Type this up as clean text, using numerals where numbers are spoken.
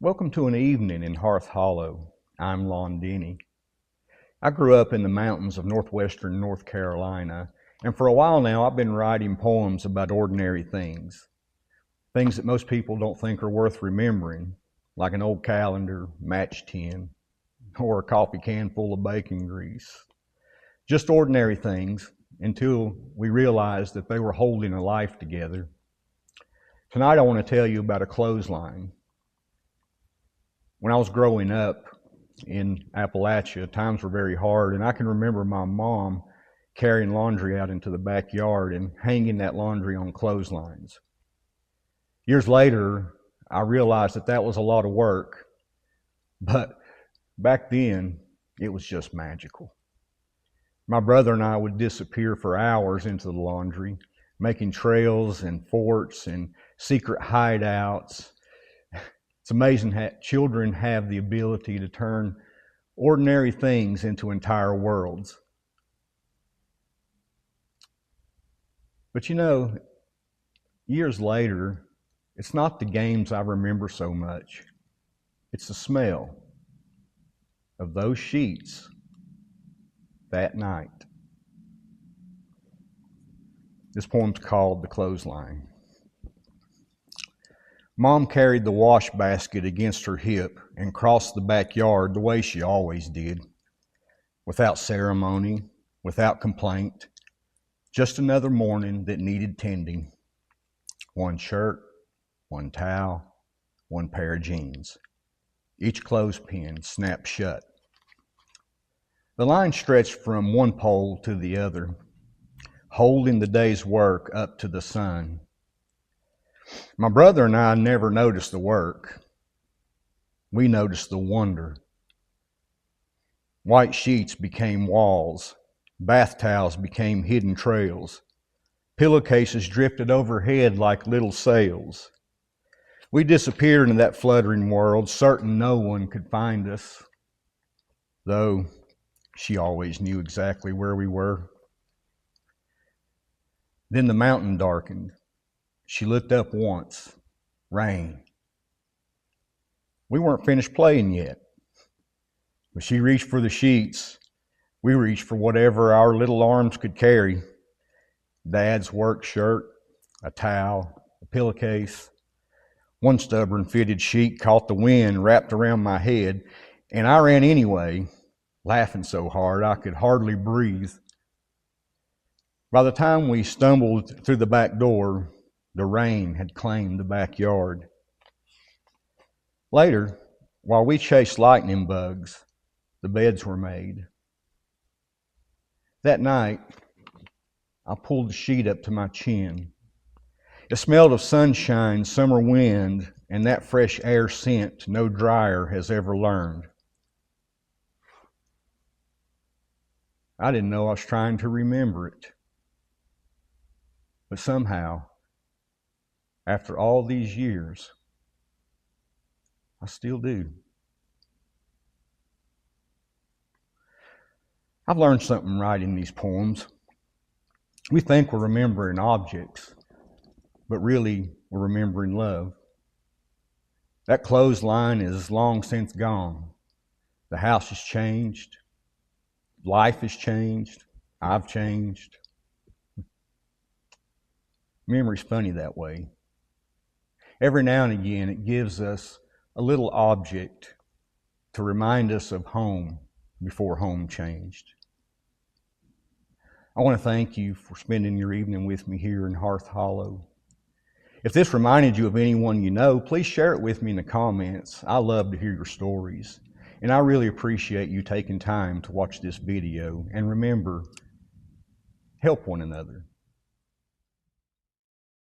Welcome to an evening in Hearth Hollow. I'm Lon Denny. I grew up in the mountains of northwestern North Carolina, and for a while now I've been writing poems about ordinary things. Things that most people don't think are worth remembering, like an old calendar, match tin, or a coffee can full of bacon grease. Just ordinary things until we realized that they were holding a life together. Tonight I want to tell you about a clothesline. When I was growing up in Appalachia, times were very hard, and I can remember my mom carrying laundry out into the backyard and hanging that laundry on clotheslines. Years later, I realized that that was a lot of work, but back then, it was just magical. My brother and I would disappear for hours into the laundry, making trails and forts and secret hideouts. It's amazing how children have the ability to turn ordinary things into entire worlds. But you know, years later, it's not the games I remember so much. It's the smell of those sheets that night. This poem's called The Clothesline. Mom carried the wash basket against her hip and crossed the backyard the way she always did, without ceremony, without complaint, just another morning that needed tending. One shirt, one towel, one pair of jeans. Each clothespin snapped shut. The line stretched from one pole to the other, holding the day's work up to the sun. My brother and I never noticed the work. We noticed the wonder. White sheets became walls. Bath towels became hidden trails. Pillowcases drifted overhead like little sails. We disappeared into that fluttering world, certain no one could find us, though she always knew exactly where we were. Then the mountain darkened. She looked up once. Rain. We weren't finished playing yet. But she reached for the sheets. We reached for whatever our little arms could carry. Dad's work shirt, a towel, a pillowcase. One stubborn fitted sheet caught the wind wrapped around my head, and I ran anyway, laughing so hard I could hardly breathe. By the time we stumbled through the back door, the rain had claimed the backyard. Later, while we chased lightning bugs, the beds were made. That night, I pulled the sheet up to my chin. It smelled of sunshine, summer wind, and that fresh air scent no dryer has ever learned. I didn't know I was trying to remember it. But somehow, after all these years, I still do. I've learned something writing these poems. We think we're remembering objects, but really we're remembering love. That clothesline is long since gone. The house has changed. Life has changed. I've changed. Memory's funny that way. Every now and again, it gives us a little object to remind us of home before home changed. I want to thank you for spending your evening with me here in Hearth Hollow. If this reminded you of anyone you know, please share it with me in the comments. I love to hear your stories, and I really appreciate you taking time to watch this video. And remember, help one another.